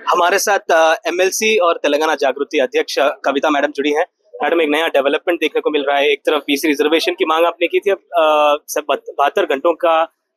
हमारे साथ एमएलसी और तेलंगाना जागृति अध्यक्ष कविता मैडम जुड़ी हैं। मैडम, एक नया डेवलपमेंट देखने को मिल रहा है। एक तरफ बीसी रिजर्वेशन की मांग आपने की थी, अब 72 घंटों का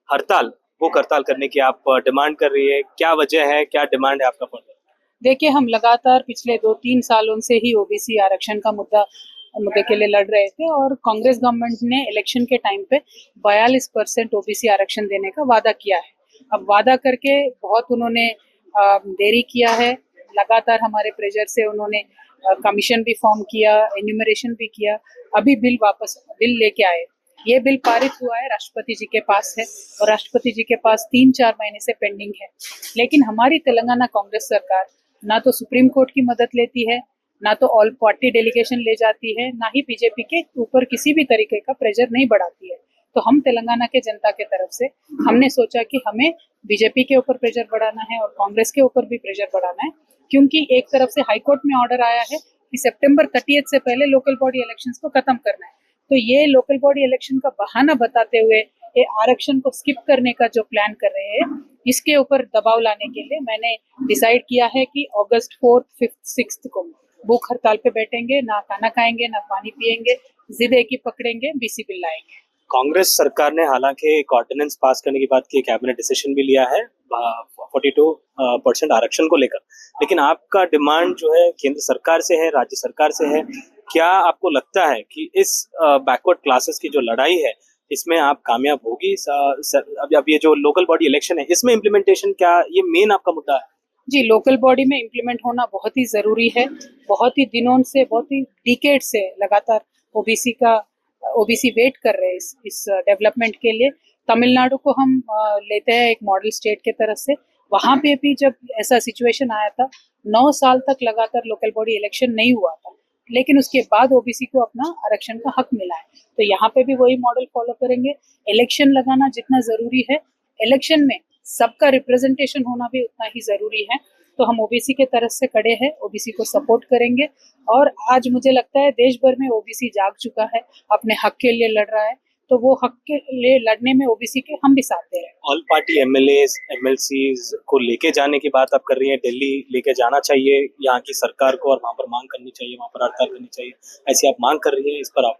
हड़ताल, भूख हड़ताल करने की आप डिमांड कर रही है। क्या वजह है, क्या डिमांड है आपका फर्दर? देखिए, हम लगातार पिछले 2-3 सालों से ही ओबीसी आरक्षण का मुद्दे के लिए लड़ रहे थे और कांग्रेस गवर्नमेंट ने इलेक्शन के टाइम पे 42% ओबीसी आरक्षण देने का वादा किया है। अब वादा करके बहुत उन्होंने देरी किया है। लगातार हमारे प्रेशर से उन्होंने कमीशन भी फॉर्म किया, एन्यूमरेशन भी किया। अभी बिल लेके आए। ये बिल पारित हुआ है, राष्ट्रपति जी के पास है और राष्ट्रपति जी के पास 3-4 महीने से पेंडिंग है। लेकिन हमारी तेलंगाना कांग्रेस सरकार ना तो सुप्रीम कोर्ट की मदद लेती है, ना तो ऑल पार्टी डेलीगेशन ले जाती है, ना ही बीजेपी के ऊपर किसी भी तरीके का प्रेशर नहीं बढ़ाती है। तो हम तेलंगाना के जनता के तरफ से हमने सोचा कि हमें बीजेपी के ऊपर प्रेशर बढ़ाना है और कांग्रेस के ऊपर भी प्रेशर बढ़ाना है, क्योंकि एक तरफ से हाईकोर्ट में ऑर्डर आया है कि सितंबर 30 से पहले लोकल बॉडी इलेक्शंस को खत्म करना है। तो ये लोकल बॉडी इलेक्शन का बहाना बताते हुए ये आरक्षण को स्किप करने का जो प्लान कर रहे हैं, इसके ऊपर दबाव लाने के लिए मैंने डिसाइड किया है कि अगस्त 4, 5, 6 को भूख हड़ताल पे बैठेंगे, ना खाना खाएंगे, ना पानी पिएंगे, जिद एक ही पकड़ेंगे, बीसी बिल लाएंगे। कांग्रेस सरकार ने हालांकि एक ऑर्डिनेंस पास करने की बात की, कैबिनेट डिसीजन भी लिया है 42% आरक्षण को लेकर, लेकिन आपका डिमांड जो है केंद्र सरकार से है, राज्य सरकार से है। क्या आपको लगता है कि इस बैकवर्ड क्लासेस की जो लड़ाई है, इसमें आप कामयाब होगी? अब ये जो लोकल बॉडी इलेक्शन है, इसमें इम्प्लीमेंटेशन, क्या ये मेन आपका मुद्दा है? जी, लोकल बॉडी में इम्प्लीमेंट होना बहुत ही जरूरी है। बहुत ही दिनों से, बहुत ही डिकेड से लगातार ओबीसी वेट कर रहे हैं इस डेवलपमेंट के लिए। तमिलनाडु को हम लेते हैं एक मॉडल स्टेट के तरफ से। वहां पे भी जब ऐसा सिचुएशन आया था, 9 साल तक लगातार लोकल बॉडी इलेक्शन नहीं हुआ था, लेकिन उसके बाद ओबीसी को अपना आरक्षण का हक मिला है। तो यहाँ पे भी वही मॉडल फॉलो करेंगे। इलेक्शन लगाना जितना जरूरी है, इलेक्शन में सबका रिप्रेजेंटेशन होना भी उतना ही जरूरी है। तो हम ओबीसी के तरफ से खड़े हैं, ओबीसी को सपोर्ट करेंगे और आज मुझे लगता है देश भर में ओबीसी जाग चुका है, अपने हक के लिए लड़ रहा है। तो वो हक के लिए लड़ने में ओबीसी के हम भी साथ दे रहे हैं। ऑल पार्टी एमएलएस एमएलसीज को लेके जाने की बात आप कर रही हैं, दिल्ली लेके जाना चाहिए यहाँ की सरकार को और वहाँ पर मांग करनी चाहिए, वहाँ पर हड़ताल करनी चाहिए, ऐसी आप मांग कर रही हैं, इस पर आप?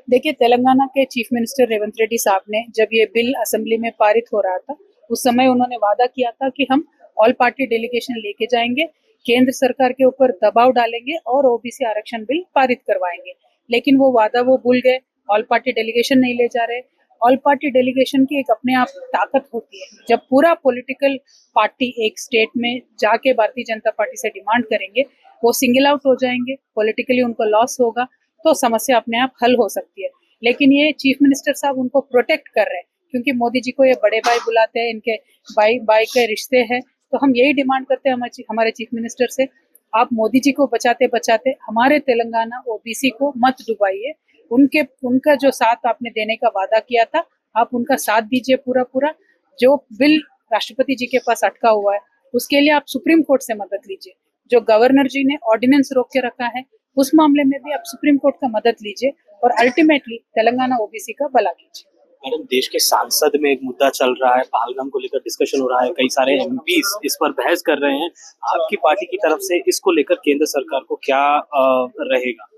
देखिए, तेलंगाना के चीफ मिनिस्टर रेवंत रेड्डी साहब ने जब ये बिल असेंबली में पारित हो रहा था, उस समय उन्होंने वादा किया था कि हम ऑल पार्टी डेलीगेशन लेके जाएंगे, केंद्र सरकार के ऊपर दबाव डालेंगे और ओबीसी आरक्षण बिल पारित करवाएंगे। लेकिन वो वादा वो भूल गए, ऑल पार्टी डेलीगेशन नहीं ले जा रहे। ऑल पार्टी डेलीगेशन की एक अपने आप ताकत होती है। जब पूरा पॉलिटिकल पार्टी एक स्टेट में जाके भारतीय जनता पार्टी से डिमांड करेंगे, वो सिंगल आउट हो जाएंगे, पॉलिटिकली उनको लॉस होगा, तो समस्या अपने आप हल हो सकती है। लेकिन ये चीफ मिनिस्टर साहब उनको प्रोटेक्ट कर रहे हैं, क्योंकि मोदी जी को ये बड़े भाई बुलाते हैं, इनके भाई के रिश्ते हैं। तो हम यही डिमांड करते हैं हमारे चीफ मिनिस्टर से, आप मोदी जी को बचाते बचाते हमारे तेलंगाना ओबीसी को मत डुबाइए। उनका जो साथ आपने देने का वादा किया था, आप उनका साथ दीजिए पूरा। जो बिल राष्ट्रपति जी के पास अटका हुआ है, उसके लिए आप सुप्रीम कोर्ट से मदद लीजिए। जो गवर्नर जी ने ऑर्डिनेंस रोक के रखा है, उस मामले में भी आप सुप्रीम कोर्ट का मदद लीजिए और अल्टीमेटली तेलंगाना ओबीसी का भला कीजिए। मैडम, देश के सांसद में एक मुद्दा चल रहा है, पहलगाम को लेकर डिस्कशन हो रहा है, कई सारे एमपीज इस पर बहस कर रहे हैं। आपकी पार्टी की तरफ से इसको लेकर केंद्र सरकार को क्या रहेगा?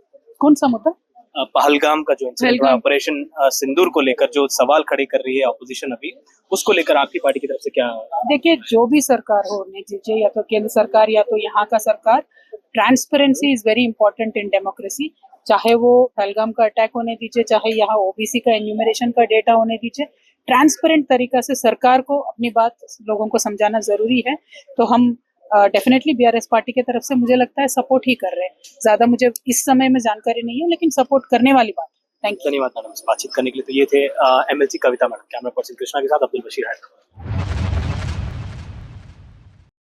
कौन सा मुद्दा? पहलगाम का जो ऑपरेशन सिंदूर को लेकर जो सवाल खड़े कर रही है ऑपोजिशन, अभी उसको लेकर आपकी पार्टी की तरफ से क्या? देखिए, जो भी सरकार होने दीजिए, या तो केंद्र सरकार या तो यहाँ का सरकार, transparency is very important in democracy. चाहे वो पहलगाम का अटैक होने दीजिए, चाहे यहाँ ओबीसी का एन्यूमरेशन का डेटा होने दीजिए, ट्रांसपेरेंट तरीका से सरकार को अपनी बात लोगों को समझाना जरूरी है। तो हम डेफिनेटली बीआरएस पार्टी की तरफ से मुझे लगता है सपोर्ट ही कर रहे हैं। ज्यादा मुझे इस समय में जानकारी नहीं है, लेकिन सपोर्ट करने वाली बात है। Thank you. धन्यवाद मैडम, बातचीत करने के लिए। तो ये थे एमएलसी कविता मैडम। कैमरा पर्सन कृष्णा के साथ अब्दुल बशीर है।